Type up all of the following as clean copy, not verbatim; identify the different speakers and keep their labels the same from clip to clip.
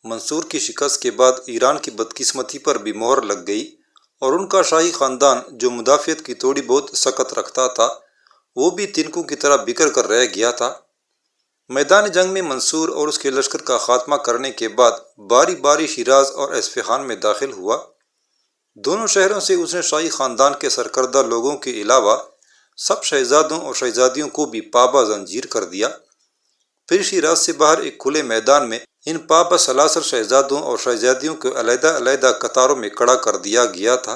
Speaker 1: منصور کی شکست کے بعد ایران کی بدقسمتی پر بھی مہر لگ گئی اور ان کا شاہی خاندان جو مدافعت کی تھوڑی بہت سکت رکھتا تھا وہ بھی تنکوں کی طرح بکھر کر رہ گیا تھا۔ میدان جنگ میں منصور اور اس کے لشکر کا خاتمہ کرنے کے بعد باری باری شیراز اور اصفہان میں داخل ہوا۔ دونوں شہروں سے اس نے شاہی خاندان کے سرکردہ لوگوں کے علاوہ سب شہزادوں اور شہزادیوں کو بھی پابہ زنجیر کر دیا۔ پھر شیراز سے باہر ایک کھلے میدان میں ان پابہ سلاسل شہزادوں اور شہزادیوں کو علیحدہ علیحدہ قطاروں میں کھڑا کر دیا گیا تھا۔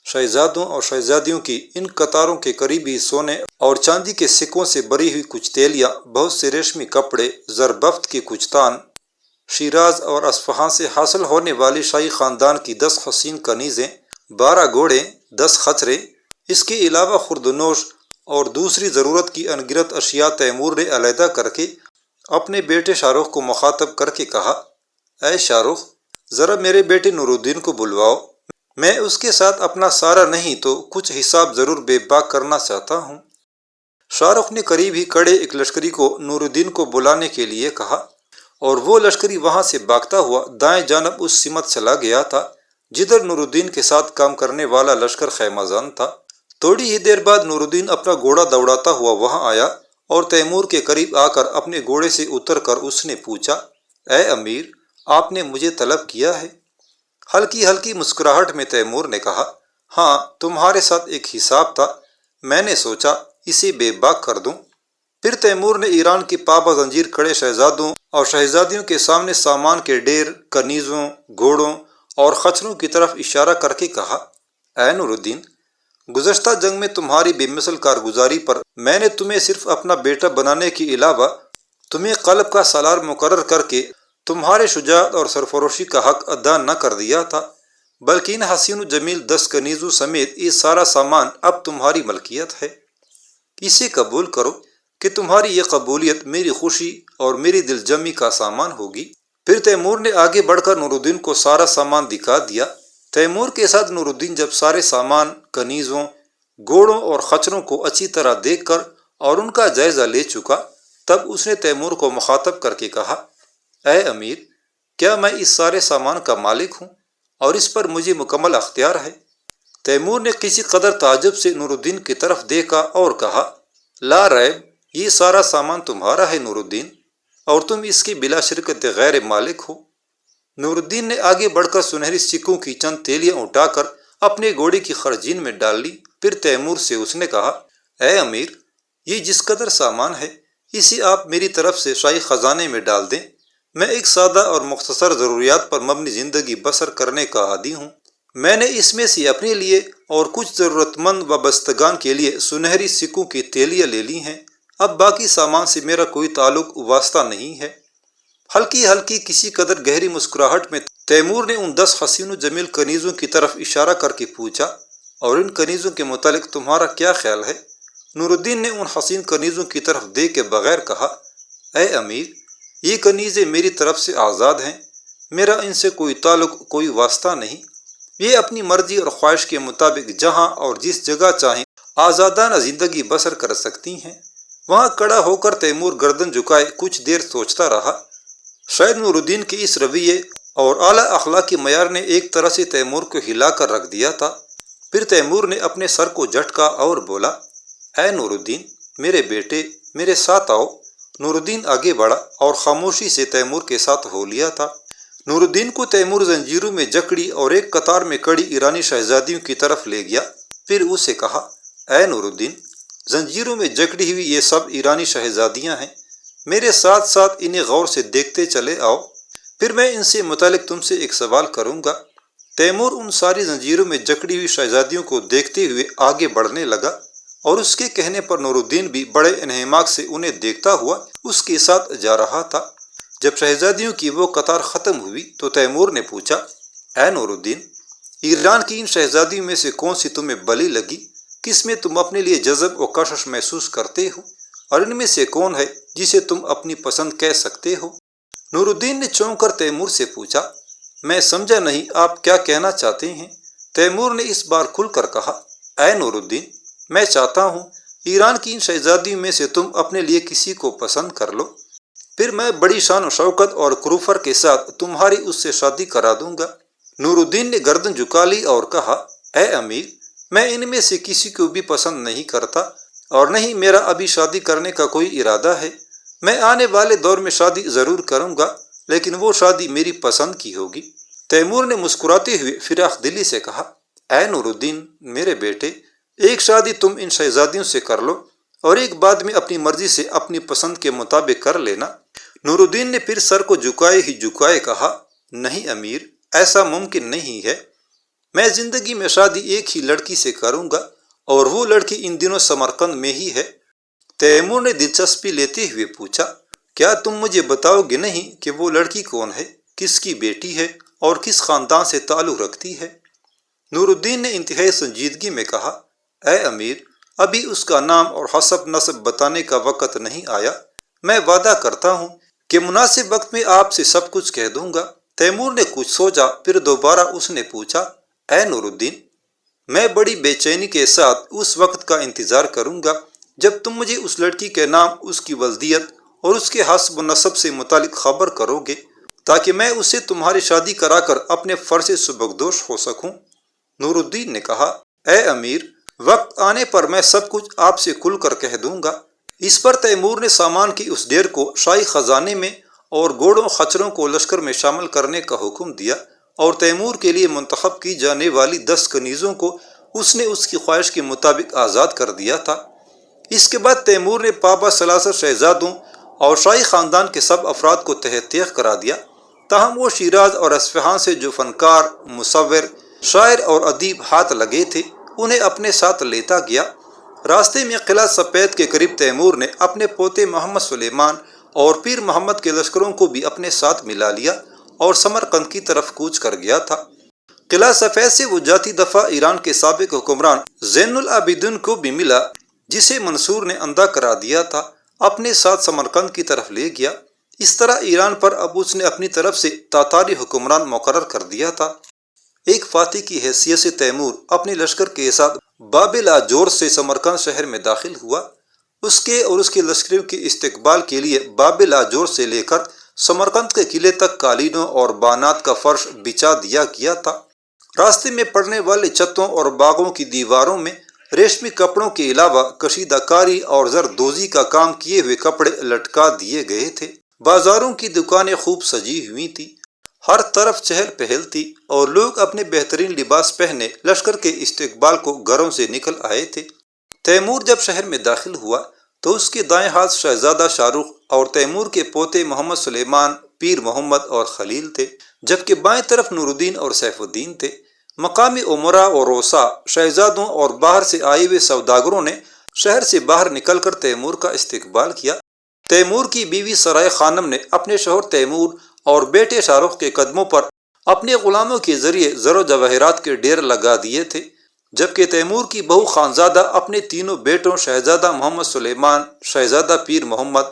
Speaker 1: شہزادوں اور شہزادیوں کی ان قطاروں کے قریب ہی سونے اور چاندی کے سکوں سے بری ہوئی کچھ تیلیاں، بہت سے ریشمی کپڑے، زربفت کے کچھ تان، شیراز اور اصفہان سے حاصل ہونے والی شاہی خاندان کی 10 حسین کنیزیں، 12 گھوڑے، 10 خچرے، اس کے علاوہ خوردنوش اور دوسری ضرورت کی انگرت اشیاء تیمور نے علیحدہ کر کے اپنے بیٹے شاہ رخ کو مخاطب کر کے کہا، اے شاہ رخ، ذرا میرے بیٹے نور الدین کو بلواؤ، میں اس کے ساتھ اپنا سارا نہیں تو کچھ حساب ضرور بے باک کرنا چاہتا ہوں۔ شاہ رخ نے قریب ہی کھڑے ایک لشکری کو نور الدین کو بلانے کے لیے کہا اور وہ لشکری وہاں سے بھاگتا ہوا دائیں جانب اس سمت چلا گیا تھا جدھر نور الدین کے ساتھ کام کرنے والا لشکر خیمہ زن تھا۔ تھوڑی ہی دیر بعد نور الدین اپنا گھوڑا دوڑاتا ہوا وہاں آیا اور تیمور کے قریب آ کر اپنے گھوڑے سے اتر کر اس نے پوچھا، اے امیر، آپ نے مجھے طلب کیا ہے؟ ہلکی ہلکی مسکراہٹ میں تیمور نے کہا، ہاں، تمہارے ساتھ ایک حساب تھا، میں نے سوچا اسے بے باک کر دوں۔ پھر تیمور نے ایران کے پابہ زنجیر کھڑے شہزادوں اور شہزادیوں کے سامنے سامان کے ڈھیر، کنیزوں، گھوڑوں اور خچروں کی طرف اشارہ کر کے کہا، اے نور الدین، گزشتہ جنگ میں تمہاری بے مثل کارگزاری پر میں نے تمہیں صرف اپنا بیٹا بنانے کے علاوہ تمہیں قلب کا سالار مقرر کر کے تمہارے شجاعت اور سرفروشی کا حق ادا نہ کر دیا تھا، بلکہ ان حسین و جمیل 10 کنیزوں سمیت یہ سارا سامان اب تمہاری ملکیت ہے۔ اسے قبول کرو کہ تمہاری یہ قبولیت میری خوشی اور میری دل جمی کا سامان ہوگی۔ پھر تیمور نے آگے بڑھ کر نور الدین کو سارا سامان دکھا دیا۔ تیمور کے ساتھ نور الدین جب سارے سامان، کنیزوں، گھوڑوں اور خچروں کو اچھی طرح دیکھ کر اور ان کا جائزہ لے چکا، تب اس نے تیمور کو مخاطب کر کے کہا، اے امیر، کیا میں اس سارے سامان کا مالک ہوں اور اس پر مجھے مکمل اختیار ہے؟ تیمور نے کسی قدر تعجب سے نور الدین کی طرف دیکھا اور کہا، لا ریب، یہ سارا سامان تمہارا ہے نور الدین، اور تم اس کے بلا شرکت غیر مالک ہو۔ نور الدین نے آگے بڑھ کر سنہری سکوں کی چند تیلیاں اٹھا کر اپنے گھوڑے کی خرجین میں ڈال لی۔ پھر تیمور سے اس نے کہا، اے امیر، یہ جس قدر سامان ہے اسے آپ میری طرف سے شاہی خزانے میں ڈال دیں۔ میں ایک سادہ اور مختصر ضروریات پر مبنی زندگی بسر کرنے کا عادی ہوں۔ میں نے اس میں سے اپنے لیے اور کچھ ضرورت مند وابستگان کے لیے سنہری سکوں کی تیلیاں لے لی ہیں، اب باقی سامان سے میرا کوئی تعلق واسطہ نہیں ہے۔ ہلکی ہلکی کسی قدر گہری مسکراہٹ میں تیمور نے ان 10 حسین و جمیل کنیزوں کی طرف اشارہ کر کے پوچھا، اور ان کنیزوں کے متعلق تمہارا کیا خیال ہے؟ نور الدین نے ان حسین کنیزوں کی طرف دیکھ کے بغیر کہا، اے امیر، یہ کنیزیں میری طرف سے آزاد ہیں، میرا ان سے کوئی تعلق، کوئی واسطہ نہیں۔ یہ اپنی مرضی اور خواہش کے مطابق جہاں اور جس جگہ چاہیں آزادانہ زندگی بسر کر سکتی ہیں۔ وہاں کھڑا ہو کر تیمور گردن جھکائے کچھ دیر سوچتا رہا۔ شاید نور الدین کے اس رویے اور اعلیٰ اخلاقی معیار نے ایک طرح سے تیمور کو ہلا کر رکھ دیا تھا۔ پھر تیمور نے اپنے سر کو جھٹکا اور بولا، اے نور الدین، میرے بیٹے، میرے ساتھ آؤ۔ نور الدین آگے بڑھا اور خاموشی سے تیمور کے ساتھ ہو لیا تھا۔ نور الدین کو تیمور زنجیروں میں جکڑی اور ایک قطار میں کھڑی ایرانی شہزادیوں کی طرف لے گیا۔ پھر اسے کہا، اے نور الدین، زنجیروں میں جکڑی ہوئی یہ سب ایرانی شہزادیاں ہیں، میرے ساتھ ساتھ انہیں غور سے دیکھتے چلے آؤ، پھر میں ان سے متعلق تم سے ایک سوال کروں گا۔ تیمور ان ساری زنجیروں میں جکڑی ہوئی شہزادیوں کو دیکھتے ہوئے آگے بڑھنے لگا، اور اس کے کہنے پر نور الدین بھی بڑے انہماک سے انہیں دیکھتا ہوا اس کے ساتھ جا رہا تھا۔ جب شہزادیوں کی وہ قطار ختم ہوئی تو تیمور نے پوچھا، اے نور الدین، ایران کی ان شہزادیوں میں سے کون سی تمہیں بلی لگی؟ کس میں تم اپنے لیے جذب و کشش محسوس کرتے ہو، اور ان میں سے کون ہے جسے تم اپنی پسند کہہ سکتے ہو؟ نور الدین نے چونک کر تیمور سے پوچھا، میں سمجھا نہیں، آپ کیا کہنا چاہتے ہیں؟ تیمور نے اس بار کھل کر کہا، اے نور الدین، میں چاہتا ہوں ایران کی ان شہزادیوں میں سے تم اپنے لیے کسی کو پسند کر لو۔ پھر میں بڑی شان و شوکت اور کروفر کے ساتھ تمہاری اس سے شادی کرا دوں گا۔ نور الدین نے گردن جھکا لی اور کہا، اے امیر، میں ان میں سے کسی کو بھی پسند نہیں کرتا اور نہ ہی میرا ابھی شادی کرنے کا کوئی ارادہ ہے۔ میں آنے والے دور میں شادی ضرور کروں گا، لیکن وہ شادی میری پسند کی ہوگی۔ تیمور نے مسکراتے ہوئے فراخ دلی سے کہا، اے نور الدین میرے بیٹے، ایک شادی تم ان شہزادیوں سے کر لو اور ایک بعد میں اپنی مرضی سے اپنی پسند کے مطابق کر لینا۔ نور الدین نے پھر سر کو جھکائے کہا، نہیں امیر، ایسا ممکن نہیں ہے۔ میں زندگی میں شادی ایک ہی لڑکی سے کروں گا اور وہ لڑکی ان دنوں سمرقند میں ہی ہے۔ تیمور نے دلچسپی لیتے ہوئے پوچھا، کیا تم مجھے بتاؤ گے نہیں کہ وہ لڑکی کون ہے، کس کی بیٹی ہے اور کس خاندان سے تعلق رکھتی ہے؟ نور الدین نے انتہائی سنجیدگی میں کہا، اے امیر، ابھی اس کا نام اور حسب نسب بتانے کا وقت نہیں آیا۔ میں وعدہ کرتا ہوں کہ مناسب وقت میں آپ سے سب کچھ کہہ دوں گا۔ تیمور نے کچھ سوچا، پھر دوبارہ اس نے پوچھا، اے نور الدین، میں بڑی بے چینی کے ساتھ اس وقت کا انتظار کروں گا جب تم مجھے اس لڑکی کے نام، اس کی ولدیت اور اس کے حسب و نسب سے متعلق خبر کرو گے، تاکہ میں اسے تمہاری شادی کرا کر اپنے فرض سے سبکدوش ہو سکوں۔ نور الدین نے کہا، اے امیر، وقت آنے پر میں سب کچھ آپ سے کھل کر کہہ دوں گا۔ اس پر تیمور نے سامان کی اس ڈھیر کو شاہی خزانے میں اور گھوڑوں خچروں کو لشکر میں شامل کرنے کا حکم دیا، اور تیمور کے لیے منتخب کی جانے والی 10 کنیزوں کو اس نے اس کی خواہش کے مطابق آزاد کر دیا تھا۔ اس کے بعد تیمور نے پابا سلاسل شہزادوں اور شاہی خاندان کے سب افراد کو تحت تیغ کرا دیا۔ تاہم وہ شیراز اور اصفہان سے جو فنکار، مصور، شاعر اور ادیب ہاتھ لگے تھے، انہیں اپنے ساتھ لیتا گیا۔ راستے میں قلعہ سپید کے قریب تیمور نے اپنے پوتے محمد سلیمان اور پیر محمد کے لشکروں کو بھی اپنے ساتھ ملا لیا اور سمرقند کی طرف کوچ کر گیا تھا۔ قلعہ سفید سے وہ جاتی دفعہ ایران کے سابق حکمران زین العابدین کو بھی ملا، جسے منصور نے اندھا کرا دیا تھا، اپنے ساتھ سمرقند کی طرف لے گیا۔ اس طرح ایران پر اب اس نے اپنی طرف سے تاتاری حکمران مقرر کر دیا تھا۔ ایک فاتح کی حیثیت سے تیمور اپنے لشکر کے ساتھ باب لاجور سے سمرقند شہر میں داخل ہوا۔ اس کے اور اس کے لشکریوں کے استقبال کے لیے باب لاجور سے لے کر سمرقند کے قلعے تک قالینوں اور بانات کا فرش بچھا دیا گیا تھا۔ راستے میں پڑنے والے چھتوں اور باغوں کی دیواروں میں ریشمی کپڑوں کے علاوہ کشیدہ کاری اور زردوزی کا کام کیے ہوئے کپڑے لٹکا دیے گئے تھے۔ بازاروں کی دکانیں خوب سجی ہوئی تھیں، ہر طرف چہل پہل تھی اور لوگ اپنے بہترین لباس پہنے لشکر کے استقبال کو گھروں سے نکل آئے تھے۔ تیمور جب شہر میں داخل ہوا تو اس کے دائیں ہاتھ شہزادہ شاہ رخ اور تیمور کے پوتے محمد سلیمان، پیر محمد اور خلیل تھے، جبکہ بائیں طرف نور الدین اور سیف الدین تھے۔ مقامی امراء اور روسا، شہزادوں اور باہر سے آئے ہوئے سوداگروں نے شہر سے باہر نکل کر تیمور کا استقبال کیا۔ تیمور کی بیوی سرائے خانم نے اپنے شوہر تیمور اور بیٹے شاہ رخ کے قدموں پر اپنے غلاموں کے ذریعے زر و جواہرات کے ڈھیر لگا دیے تھے، جبکہ تیمور کی بہو خانزادہ اپنے تینوں بیٹوں شہزادہ محمد سلیمان، شہزادہ پیر محمد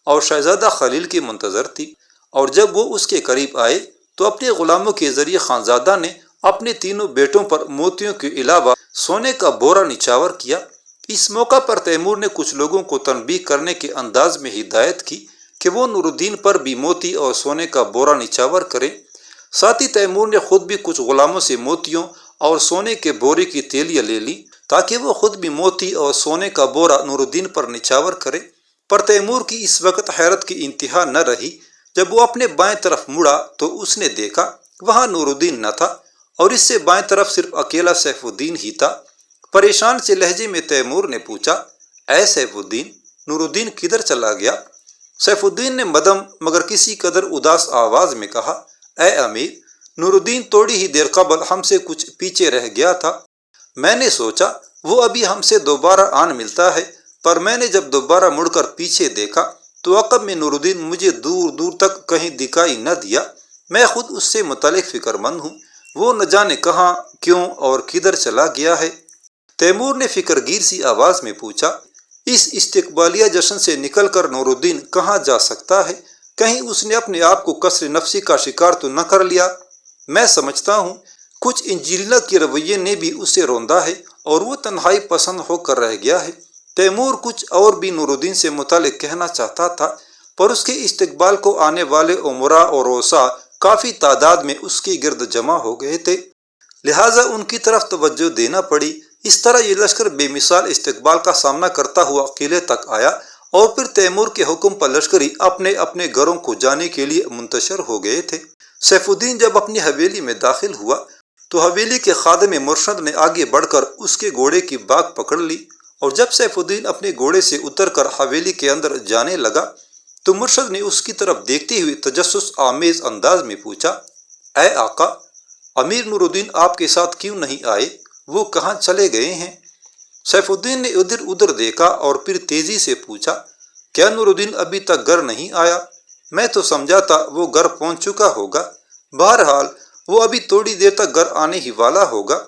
Speaker 1: اور شہزادہ خلیل کی منتظر تھی، اور جب وہ اس کے قریب آئے تو اپنے غلاموں کے ذریعے خانزادہ نے اپنے تینوں بیٹوں پر موتیوں کے علاوہ سونے کا بورا نچھاور کیا۔ اس موقع پر تیمور نے کچھ لوگوں کو تنبیہ کرنے کے انداز میں ہدایت کی کہ وہ نور الدین پر بھی موتی اور سونے کا بورا نچھاور کریں۔ ساتھ ہی تیمور نے خود بھی کچھ غلاموں سے موتیوں اور سونے کے بورے کی تیلیاں لے لی تاکہ وہ خود بھی موتی اور سونے کا بورا نور الدین پر نچھاور کرے۔ پر تیمور کی اس وقت حیرت کی انتہا نہ رہی۔ جب وہ اپنے بائیں طرف مڑا تو اس نے دیکھا وہاں نور الدین نہ تھا اور اس سے بائیں طرف صرف اکیلا سیف الدین ہی تھا۔ پریشان سے لہجے میں تیمور نے پوچھا، اے سیف الدین، نور الدین کدھر چلا گیا؟ سیف الدین نے مدم مگر کسی قدر اداس آواز میں کہا، اے امیر، نور الدین تھوڑی ہی دیر قبل ہم سے کچھ پیچھے رہ گیا تھا۔ میں نے سوچا وہ ابھی ہم سے دوبارہ آن ملتا ہے، پر میں نے جب دوبارہ مڑ کر پیچھے دیکھا تو عقب میں نور الدین مجھے دور دور تک کہیں دکھائی نہ دیا۔ میں خود اس سے متعلق فکر مند ہوں، وہ نہ جانے کہاں، کیوں اور کدھر چلا گیا ہے۔ تیمور نے فکر گیر سی آواز میں پوچھا، اس استقبالیہ جشن سے نکل کر نور الدین کہاں جا سکتا ہے؟ کہیں اس نے اپنے آپ کو کسر نفسی کا شکار تو نہ کر لیا؟ میں سمجھتا ہوں کچھ انجیلینا کے رویے نے بھی اسے روندا ہے اور وہ تنہائی پسند ہو کر رہ گیا ہے۔ تیمور کچھ اور بھی نور الدین سے متعلق کہنا چاہتا تھا، پر اس کے استقبال کو آنے والے امراء اور روسا کافی تعداد میں اس کے گرد جمع ہو گئے تھے، لہٰذا ان کی طرف توجہ دینا پڑی۔ اس طرح یہ لشکر بے مثال استقبال کا سامنا کرتا ہوا قلعے تک آیا اور پھر تیمور کے حکم پر لشکری اپنے اپنے گھروں کو جانے کے لیے منتشر ہو گئے تھے۔ سیف الدین جب اپنی حویلی میں داخل ہوا تو حویلی کے خادم مرشد نے آگے بڑھ کر اس کے گھوڑے کی باگ پکڑ لی، اور جب سیف الدین اپنے گھوڑے سے اتر کر حویلی کے اندر جانے لگا تو مرشد نے اس کی طرف دیکھتے ہوئے تجسس آمیز انداز میں پوچھا، اے آقا، امیر نور الدین آپ کے ساتھ کیوں نہیں آئے؟ وہ کہاں چلے گئے ہیں؟ سیف الدین نے ادھر ادھر دیکھا اور پھر تیزی سے پوچھا، کیا نور الدین ابھی تک گھر نہیں آیا؟ میں تو سمجھا تھا وہ گھر پہنچ چکا ہوگا، بہرحال وہ ابھی تھوڑی دیر تک گھر آنے ہی والا ہوگا۔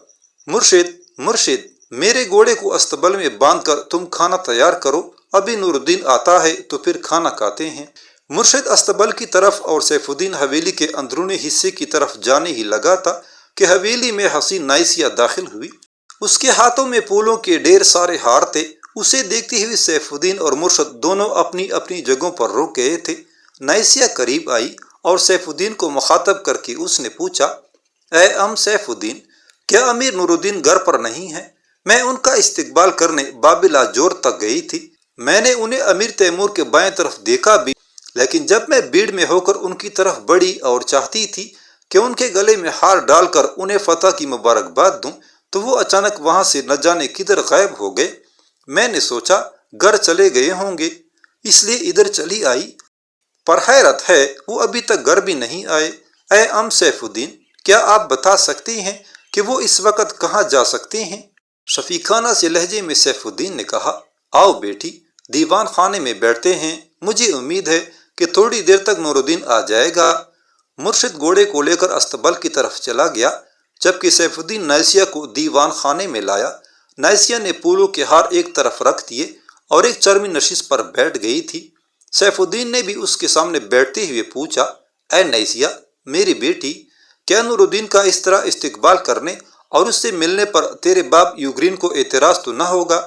Speaker 1: مرشد، میرے گھوڑے کو استبل میں باندھ کر تم کھانا تیار کرو، ابھی نور الدین آتا ہے تو پھر کھانا کھاتے ہیں۔ مرشد استبل کی طرف اور سیف الدین حویلی کے اندرونی حصے کی طرف جانے ہی لگا تھا کہ حویلی میں حسین نائسیہ داخل ہوئی۔ اس کے ہاتھوں میں پھولوں کے ڈھیر سارے ہار تھے۔ اسے دیکھتے ہوئے سیف الدین اور مرشد دونوں اپنی اپنی جگہوں پر رک گئے تھے۔ نائسیہ قریب آئی اور سیف الدین کو مخاطب کر کے اس نے پوچھا، اے سیف الدین، کیا امیر نور الدین گھر پر نہیں ہے؟ میں ان کا استقبال کرنے باب لاجور تک گئی تھی۔ میں نے انہیں امیر تیمور کے بائیں طرف دیکھا بھی، لیکن جب میں بھیڑ میں ہو کر ان کی طرف بڑھی اور چاہتی تھی کہ ان کے گلے میں ہار ڈال کر انہیں فتح کی مبارکباد دوں تو وہ اچانک وہاں سے نہ جانے کدھر غائب ہو گئے۔ میں نے سوچا گھر چلے گئے ہوں گے، اس لیے ادھر چلی آئی، پر حیرت ہے وہ ابھی تک گھر بھی نہیں آئے۔ اے سیف الدین، کیا آپ بتا سکتے ہیں کہ وہ اس وقت کہاں جا سکتے ہیں؟ شفیقانہ سے لہجے میں سیف الدین نے کہا، آؤ بیٹی، دیوان خانے میں بیٹھتے ہیں، مجھے امید ہے کہ تھوڑی دیر تک نور الدین آ جائے گا۔ مرشد گھوڑے کو لے کر استبل کی طرف چلا گیا، جبکہ سیف الدین نائسیہ کو دیوان خانے میں لایا۔ نائسیہ نے پھولوں کے ہار ایک طرف رکھ دیے اور ایک چرمی نشست پر بیٹھ گئی تھی۔ سیف الدین نے بھی اس کے سامنے بیٹھتے ہوئے پوچھا، اے نائسیہ، میری بیٹی، کیا نور الدین کا اس طرح استقبال کرنے اور اس سے ملنے پر تیرے باپ یوگرین کو اعتراض تو نہ ہوگا؟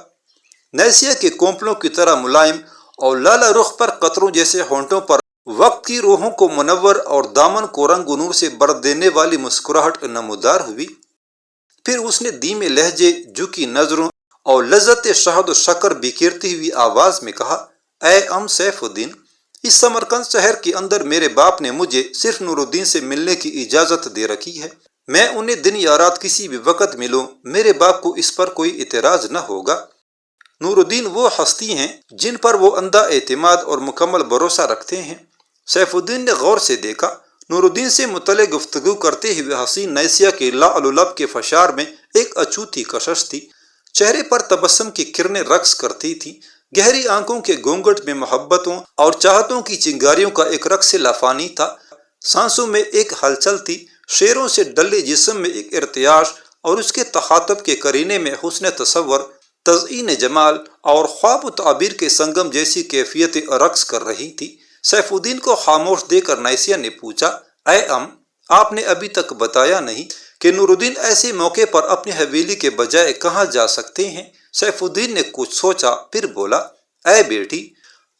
Speaker 1: نائسیہ کے کونپلوں کی طرح ملائم اور لالا رخ پر قطروں جیسے ہونٹوں پر وقت کی روحوں کو منور اور دامن کو رنگ و نور سے بھر دینے والی مسکراہٹ نمودار ہوئی۔ پھر اس نے دھیمے لہجے، جھکی نظروں اور لذت شہد و شکر بکھیرتی ہوئی آواز میں کہا، اے سیف الدین، اس سمرقند شہر کے اندر میرے باپ نے مجھے صرف نور الدین سے ملنے کی اجازت دے رکھی ہے۔ میں انہیں دن یا رات کسی بھی وقت ملوں، میرے باپ کو اس پر کوئی اعتراض نہ ہوگا۔ نور الدین وہ ہستی ہیں جن پر وہ اندھا اعتماد اور مکمل بھروسہ رکھتے ہیں۔ سیف الدین نے غور سے دیکھا، نور الدین سے متعلق گفتگو کرتے ہوئے حسین نائسیہ کے لعل لب کے فشار میں ایک اچھوتی کشش تھی، چہرے پر تبسم کی کرنیں رقص کرتی تھیں، گہری آنکھوں کے گھونگھٹ میں محبتوں اور چاہتوں کی چنگاریوں کا ایک رقص لافانی تھا، سانسوں میں ایک ہلچل تھی، شیروں سے ڈلے جسم میں ایک ارتعاش، اور اس کے تخاطب کے قرینے میں حسن تصور، تزئین جمال اور خواب و تعبیر کے سنگم جیسی کیفیتیں رقص کر رہی تھی۔ سیف الدین کو خاموش دے کر نائسیہ نے پوچھا، اے آپ نے ابھی تک بتایا نہیں کہ نور الدین ایسے موقع پر اپنی حویلی کے بجائے کہاں جا سکتے ہیں؟ سیف الدین نے کچھ سوچا، پھر بولا، اے بیٹی،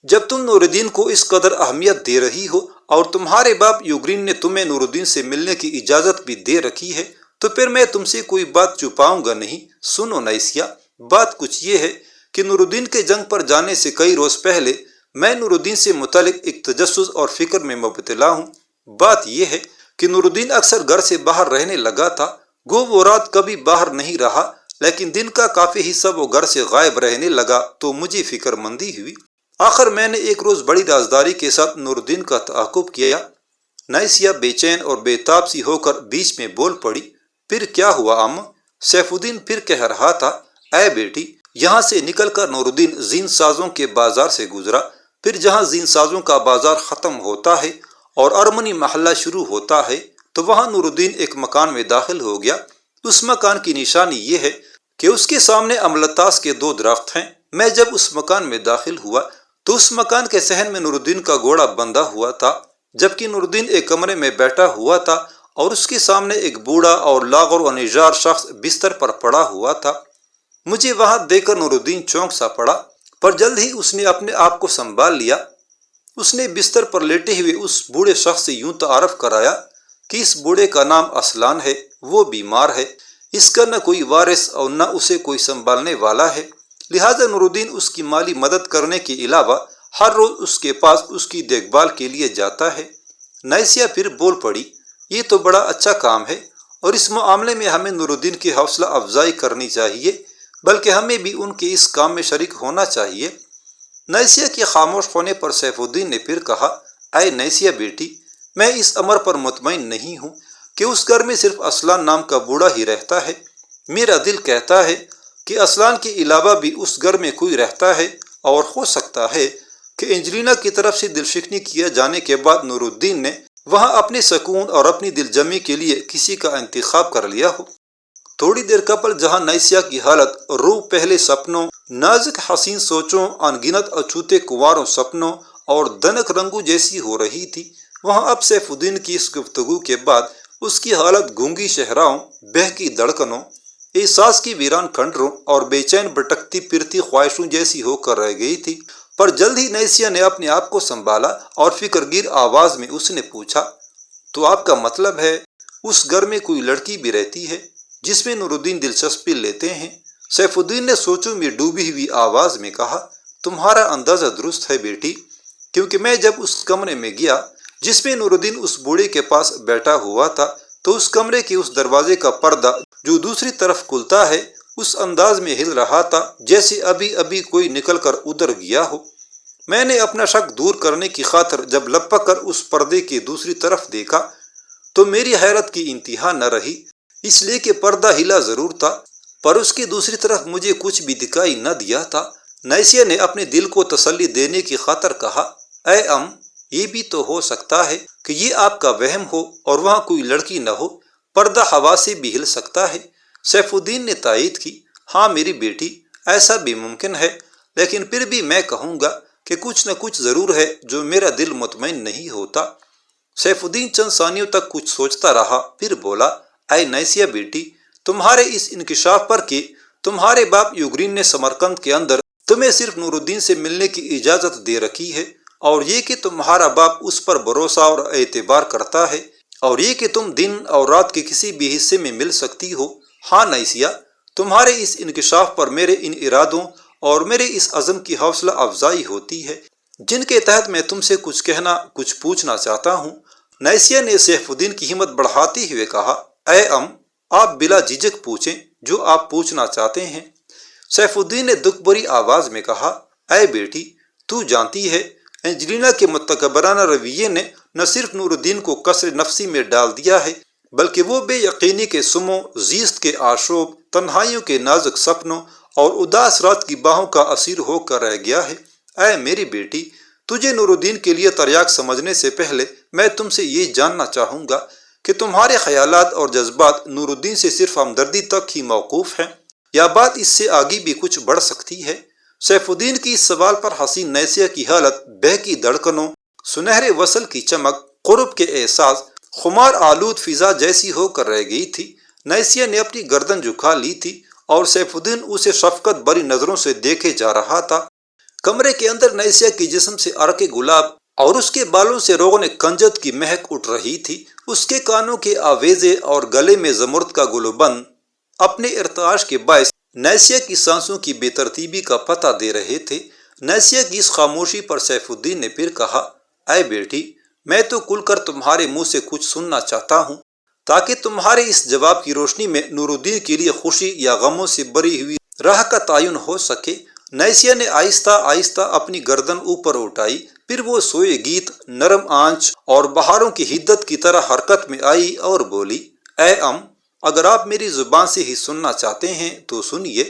Speaker 1: جب تم نور الدین کو اس قدر اہمیت دے رہی ہو اور تمہارے باپ یوگرین نے تمہیں نور الدین سے ملنے کی اجازت بھی دے رکھی ہے تو پھر میں تم سے کوئی بات چھپاؤں گا نہیں۔ سنو نائسیہ، بات کچھ یہ ہے کہ نور الدین کے جنگ پر جانے سے کئی روز پہلے میں نور الدین سے متعلق ایک تجسس اور فکر میں مبتلا ہوں۔ بات یہ ہے کہ نور الدین اکثر گھر سے باہر رہنے لگا تھا، گو وہ رات کبھی باہر نہیں رہا، لیکن دن کا کافی حصہ وہ گھر سے غائب رہنے لگا تو مجھے فکر مندی ہوئی۔ آخر میں نے ایک روز بڑی رازداری کے ساتھ نور الدین کا تعاقب کیا۔ نائسیہ بے چین اور بے تاب سی ہو کر بیچ میں بول پڑی، پھر کیا ہوا سیف الدین پھر کہہ رہا تھا، اے بیٹی، یہاں سے نکل کر نور الدین زین سازوں کے بازار سے گزرا، پھر جہاں زین سازوں کا بازار ختم ہوتا ہے اور ارمنی محلہ شروع ہوتا ہے تو وہاں نور الدین ایک مکان میں داخل ہو گیا۔ اس مکان کی نشانی یہ ہے کہ اس کے سامنے املتاس کے 2 درخت ہیں۔ میں جب اس مکان میں داخل ہوا تو اس مکان کے صحن میں نور الدین کا گھوڑا بندھا ہوا تھا، جبکہ نور الدین ایک کمرے میں بیٹھا ہوا تھا اور اس کے سامنے ایک بوڑھا اور لاغر و نژار شخص بستر پر پڑا ہوا تھا۔ مجھے وہاں دیکھ کر نور الدین چونک سا پڑا، پر جلد ہی اس نے اپنے آپ کو سنبھال لیا۔ اس نے بستر پر لیٹے ہوئے اس بوڑھے شخص سے یوں تعارف کرایا کہ اس بوڑھے کا نام اسلان ہے، وہ بیمار ہے، اس کا نہ کوئی وارث اور نہ اسے کوئی سنبھالنے والا ہے، لہذا نور الدین اس کی مالی مدد کرنے کے علاوہ ہر روز اس کے پاس اس کی دیکھ بھال کے لیے جاتا ہے۔ نائسیہ پھر بول پڑی، یہ تو بڑا اچھا کام ہے اور اس معاملے میں ہمیں نور الدین کی حوصلہ افزائی کرنی چاہیے، بلکہ ہمیں بھی ان کے اس کام میں شریک ہونا چاہیے۔ نائسیہ کے خاموش ہونے پر سیف الدین نے پھر کہا، اے نائسیہ بیٹی، میں اس امر پر مطمئن نہیں ہوں کہ اس گھر میں صرف اسلان نام کا بوڑھا ہی رہتا ہے۔ میرا دل کہتا ہے کہ اسلان کے علاوہ بھی اس گھر میں کوئی رہتا ہے، اور ہو سکتا ہے کہ اینجلینا کی طرف سے دل شکنی کیا جانے کے بعد نور الدین نے وہاں اپنے سکون اور اپنی دل جمی کے لیے کسی کا انتخاب کر لیا ہو۔ تھوڑی دیر قبل جہاں نائسیہ کی حالت روح پہلے سپنوں، نازک حسین سوچوں، انگنت اچھوتے کنواروں سپنوں اور دنک رنگوں جیسی ہو رہی تھی، وہاں اب سیف الدین کی اس گفتگو کے بعد اس کی حالت گونگی شہراؤں، بہکی دھڑکنوں، احساس کی ویران کھنڈروں اور بے چین بھٹکتی پھرتی خواہشوں جیسی ہو کر رہ گئی تھی۔ پر جلد ہی نائسیہ نے اپنے آپ کو سنبھالا اور فکر گیر آواز میں اس نے پوچھا، تو آپ کا مطلب ہے اس گھر میں کوئی لڑکی بھی رہتی ہے جس میں نور الدین دلچسپی لیتے ہیں؟ سیف الدین نے سوچوں میں ڈوبی ہوئی آواز میں کہا، تمہارا اندازہ درست ہے بیٹی، کیونکہ میں جب اس کمرے میں گیا جس میں نور الدین اس بوڑھے کے پاس بیٹھا ہوا تھا، تو اس کمرے کے اس دروازے کا پردہ جو دوسری طرف کھلتا ہے اس انداز میں ہل رہا تھا جیسے ابھی ابھی کوئی نکل کر ادھر گیا ہو۔ میں نے اپنا شک دور کرنے کی خاطر جب لپک کر اس پردے کی دوسری طرف دیکھا تو میری حیرت کی انتہا نہ رہی، اس لیے کہ پردہ ہلا ضرور تھا پر اس کی دوسری طرف مجھے کچھ بھی دکھائی نہ دیا تھا۔ نائسیہ نے اپنے دل کو تسلی دینے کی خاطر کہا، اے یہ بھی تو ہو سکتا ہے کہ یہ آپ کا وہم ہو اور وہاں کوئی لڑکی نہ ہو، پردہ ہوا سے بھی ہل سکتا ہے۔ سیف الدین نے تائید کی، ہاں میری بیٹی، ایسا بھی ممکن ہے، لیکن پھر بھی میں کہوں گا کہ کچھ نہ کچھ ضرور ہے جو میرا دل مطمئن نہیں ہوتا۔ سیف الدین چند ثانیوں تک کچھ سوچتا رہا، پھر بولا، اے نائسیہ بیٹی، تمہارے اس انکشاف پر کہ تمہارے باپ یوگرین نے سمرقند کے اندر تمہیں صرف نور الدین سے ملنے کی اجازت دے رکھی ہے، اور یہ کہ تمہارا باپ اس پر بھروسہ اور اعتبار کرتا ہے، اور یہ کہ تم دن اور رات کے کسی بھی حصے میں مل سکتی ہو، ہاں نائسیہ، تمہارے اس انکشاف پر میرے ان ارادوں اور میرے اس عزم کی حوصلہ افزائی ہوتی ہے جن کے تحت میں تم سے کچھ کہنا، کچھ پوچھنا چاہتا ہوں۔ نائسیہ نے سیف الدین کی ہمت بڑھاتے ہوئے کہا، اے آپ بلا جھجک پوچھیں جو آپ پوچھنا چاہتے ہیں۔ سیف الدین نے دکھ بھری آواز میں کہا، اے بیٹی، تو جانتی ہے اینجلینا کے متکبرانہ رویے نے نہ صرف نور الدین کو کسر نفسی میں ڈال دیا ہے، بلکہ وہ بے یقینی کے سموں، زیست کے آشوب، تنہائیوں کے نازک سپنوں اور اداس رات کی باہوں کا اسیر ہو کر رہ گیا ہے۔ اے میری بیٹی، تجھے نور الدین کے لیے تریاق سمجھنے سے پہلے میں تم سے یہ جاننا چاہوں گا کہ تمہارے خیالات اور جذبات نور الدین سے صرف ہمدردی تک ہی موقوف ہیں یا بات اس سے آگے بھی کچھ بڑھ سکتی ہے؟ سیف الدین کی اس سوال پر حسین نائسیہ کی حالت بہکی دھڑکنوں، سنہرے وصل کی چمک، قرب کے احساس، خمار آلود فضا جیسی ہو کر رہ گئی تھی۔ نائسیہ نے اپنی گردن جھکا لی تھی اور سیف الدین اسے شفقت بری نظروں سے دیکھے جا رہا تھا۔ کمرے کے اندر نائسیہ کے جسم سے عرق گلاب اور اس کے بالوں سے روغن کنجد کی مہک اٹھ رہی تھی۔ اس کے کانوں کے آویزے اور گلے میں زمرد کا گلوبند اپنے ارتعاش کے باعث نائسیہ کی سانسوں کی بے ترتیبی کا پتہ دے رہے تھے۔ نائسیہ کی اس خاموشی پر سیف الدین نے پھر کہا، اے بیٹی، میں تو کھل کر تمہارے منہ سے کچھ سننا چاہتا ہوں تاکہ تمہارے اس جواب کی روشنی میں نور الدین کے لیے خوشی یا غموں سے بری ہوئی راہ کا تعین ہو سکے۔ نائسیہ نے آہستہ آہستہ اپنی گردن اوپر اٹھائی، پھر وہ سوئے گیت، نرم آنچ اور بہاروں کی حدت کی طرح حرکت میں آئی اور بولی، اے اگر آپ میری زبان سے ہی سننا چاہتے ہیں تو سنیے۔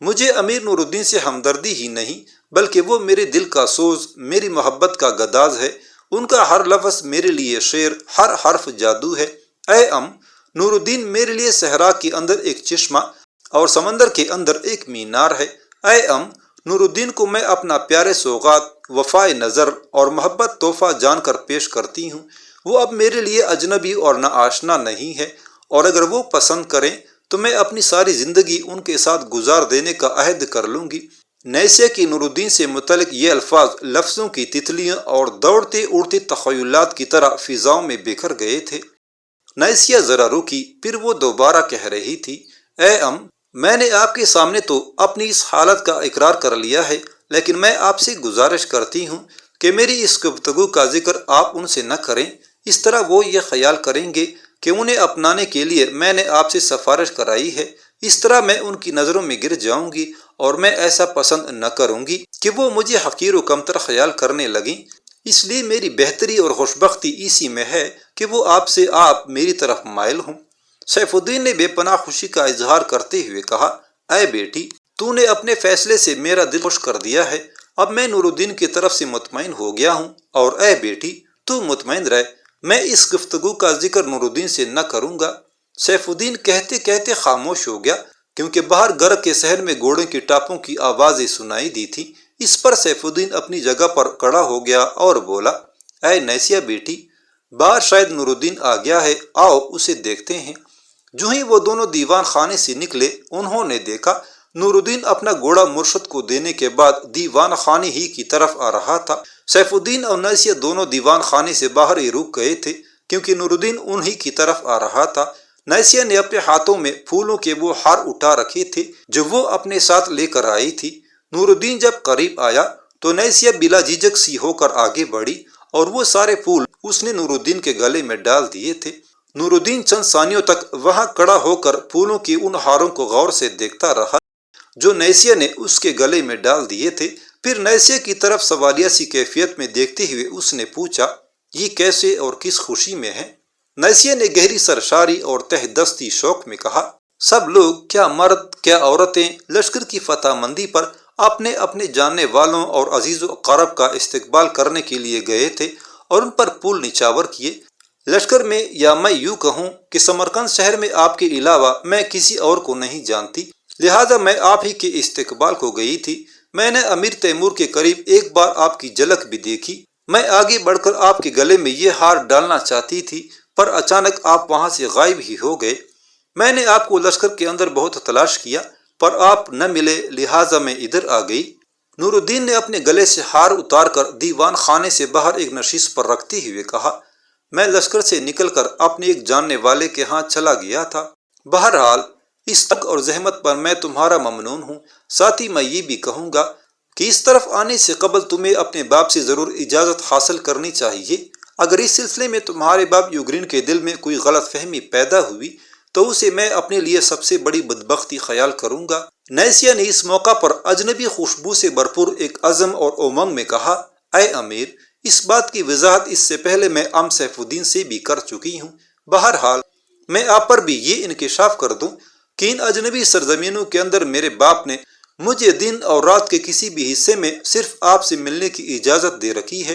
Speaker 1: مجھے امیر نور الدین سے ہمدردی ہی نہیں بلکہ وہ میرے دل کا سوز، میری محبت کا گداز ہے۔ ان کا ہر لفظ میرے لیے شعر، ہر حرف جادو ہے۔ اے نور الدین میرے لیے صحرا کے اندر ایک چشمہ اور سمندر کے اندر ایک مینار ہے۔ اے نور الدین کو میں اپنا پیارے سوغات، وفائے نظر اور محبت تحفہ جان کر پیش کرتی ہوں۔ وہ اب میرے لیے اجنبی اور نا آشنا نہیں ہے، اور اگر وہ پسند کریں تو میں اپنی ساری زندگی ان کے ساتھ گزار دینے کا عہد کر لوں گی۔ نائسیہ کی نورالدین سے متعلق یہ الفاظ لفظوں کی تتلیاں اور دوڑتے اڑتے تخیلات کی طرح فضاؤں میں بکھر گئے تھے۔ نائسیہ ذرا رکی، پھر وہ دوبارہ کہہ رہی تھی، اے میں نے آپ کے سامنے تو اپنی اس حالت کا اقرار کر لیا ہے، لیکن میں آپ سے گزارش کرتی ہوں کہ میری اس گفتگو کا ذکر آپ ان سے نہ کریں، اس طرح وہ یہ خیال کریں گے کہ انہیں اپنانے کے لیے میں نے آپ سے سفارش کرائی ہے، اس طرح میں ان کی نظروں میں گر جاؤں گی، اور میں ایسا پسند نہ کروں گی کہ وہ مجھے حقیر و کمتر خیال کرنے لگیں۔ اس لیے میری بہتری اور خوشبختی اسی میں ہے کہ وہ آپ میری طرف مائل ہوں۔ سیف الدین نے بے پناہ خوشی کا اظہار کرتے ہوئے کہا، اے بیٹی، تو نے اپنے فیصلے سے میرا دل خوش کر دیا ہے، اب میں نورالدین کی طرف سے مطمئن ہو گیا ہوں، اور اے بیٹی تو مطمئن رہ، میں اس گفتگو کا ذکر نورالدین سے نہ کروں گا۔ سیف الدین کہتے کہتے خاموش ہو گیا، کیونکہ باہر گرگ کے صحن میں گھوڑوں کی ٹاپوں کی آوازیں سنائی دی تھی۔ اس پر سیف الدین اپنی جگہ پر کھڑا ہو گیا اور بولا، اے نائسیہ بیٹی، باہر شاید نورالدین آ گیا ہے، آؤ اسے دیکھتے ہیں۔ جو ہی وہ دونوں دیوان خانے سے نکلے، انہوں نے دیکھا نورالدین اپنا گھوڑا مرشد کو دینے کے بعد دیوان خانے ہی کی طرف آ رہا تھا۔ سیف الدین اور نائسیہ دونوں دیوان خانے سے باہر ہی رک گئے تھے، کیونکہ نورالدین انہی کی طرف آ رہا تھا۔ نائسیہ نے اپنے ہاتھوں میں پھولوں کے وہ ہار اٹھا رکھے تھے جو وہ اپنے ساتھ لے کر آئی تھی۔ نورالدین جب قریب آیا تو نائسیہ بلا جھجک سی ہو کر آگے بڑھی، اور وہ سارے پھول اس نے نورالدین کے گلے میں ڈال دیے تھے۔ نورالدین چند ثانیوں تک وہاں کھڑا ہو کر پھولوں کی ان ہاروں کو غور سے دیکھتا رہا جو نائسیہ نے اس کے گلے میں ڈال دیے تھے۔ پھر نائسیہ کی طرف سوالیہ سی کیفیت میں دیکھتے ہوئے اس نے پوچھا، یہ کیسے اور کس خوشی میں ہے؟ نائسیہ نے گہری سرشاری اور تہ دستی شوق میں کہا، سب لوگ، کیا مرد کیا عورتیں، لشکر کی فتح مندی پر اپنے اپنے جاننے والوں اور عزیز و اقارب کا استقبال کرنے کے لیے گئے تھے اور ان پر پھول نچھاور کیے۔ لشکر میں، یا میں یوں کہوں کہ سمرقند شہر میں آپ کے علاوہ میں کسی اور کو نہیں جانتی، لہذا میں آپ ہی کے استقبال کو گئی تھی۔ میں نے امیر تیمور کے قریب ایک بار آپ کی جھلک بھی دیکھی۔ میں آگے بڑھ کر آپ کے گلے میں یہ ہار ڈالنا چاہتی تھی، پر اچانک آپ وہاں سے غائب ہی ہو گئے۔ میں نے آپ کو لشکر کے اندر بہت تلاش کیا، پر آپ نہ ملے، لہٰذا میں ادھر آ گئی۔ نورالدین نے اپنے گلے سے ہار اتار کر دیوان خانے سے باہر ایک نشیز پر رکھتے ہوئے کہا، میں لشکر سے نکل کر اپنے ایک جاننے والے کے ہاں چلا گیا تھا۔ بہرحال اس تک اور زحمت پر میں تمہارا ممنون ہوں۔ ساتھ ہی میں یہ بھی کہوں گا کہ اس طرف آنے سے قبل تمہیں اپنے باپ سے ضرور اجازت حاصل کرنی چاہیے۔ اگر اس سلسلے میں تمہارے باپ یوگرین کے دل میں کوئی غلط فہمی پیدا ہوئی تو اسے میں اپنے لیے سب سے بڑی بدبختی خیال کروں گا۔ نائسیہ نے اس موقع پر اجنبی خوشبو سے بھرپور ایک عزم اور امنگ میں کہا، اے امیر، اس بات کی وضاحت اس سے پہلے میں سیف الدین سے بھی کر چکی ہوں۔ بہرحال میں آپ پر بھی یہ انکشاف کر دوں کہ ان اجنبی سرزمینوں کے اندر میرے باپ نے مجھے دن اور رات کے کسی بھی حصے میں صرف آپ سے ملنے کی اجازت دے رکھی ہے،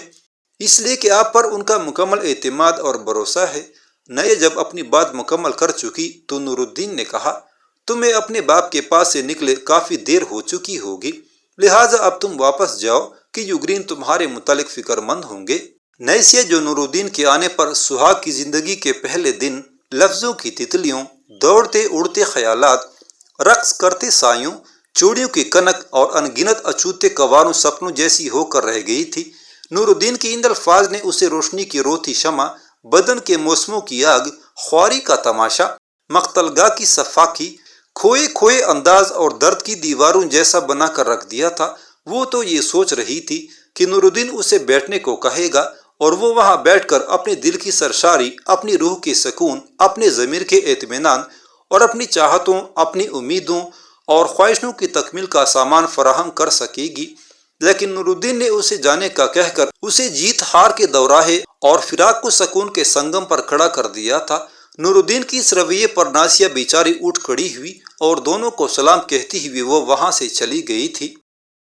Speaker 1: اس لیے کہ آپ پر ان کا مکمل اعتماد اور بھروسہ ہے۔ نائسیہ جب اپنی بات مکمل کر چکی تو نورالدین نے کہا، تمہیں اپنے باپ کے پاس سے نکلے کافی دیر ہو چکی ہوگی، لہٰذا اب تم واپس جاؤ کہ یوگرین تمہارے متعلق فکر مند ہوں گے۔ نائسیہ، جو نورالدین کے آنے پر سہاگ کی زندگی کے پہلے دن لفظوں کی تتلیوں، دوڑتے اڑتے خیالات، رقص کرتے سایوں، چوڑیوں کی کنک اور ان گنت اچھوتے کنواروں سپنوں جیسی ہو کر رہ گئی تھی۔ نورالدین کے ان الفاظ نے اسے روشنی کی روتی شمع، بدن کے موسموں کی آگ، خواری کا تماشا، مقتل گاہ کی صفاقی، کھوئے کھوئے انداز اور درد کی دیواروں جیسا بنا کر رکھ دیا تھا۔ وہ تو یہ سوچ رہی تھی کہ نورالدین اسے بیٹھنے کو کہے گا اور وہ وہاں بیٹھ کر اپنے دل کی سرشاری، اپنی روح کے سکون، اپنے ضمیر کے اطمینان اور اپنی چاہتوں، اپنی امیدوں اور خواہشوں کی تکمیل کا سامان فراہم کر سکے گی۔ لیکن نورالدین نے اسے جانے کا کہہ کر اسے جیت ہار کے دوراہے اور فراق و سکون کے سنگم پر کھڑا کر دیا تھا۔ نورالدین کی اس رویے پر نائسیہ بیچاری اٹھ کھڑی ہوئی اور دونوں کو سلام کہتی ہوئی وہ وہاں سے چلی گئی تھی۔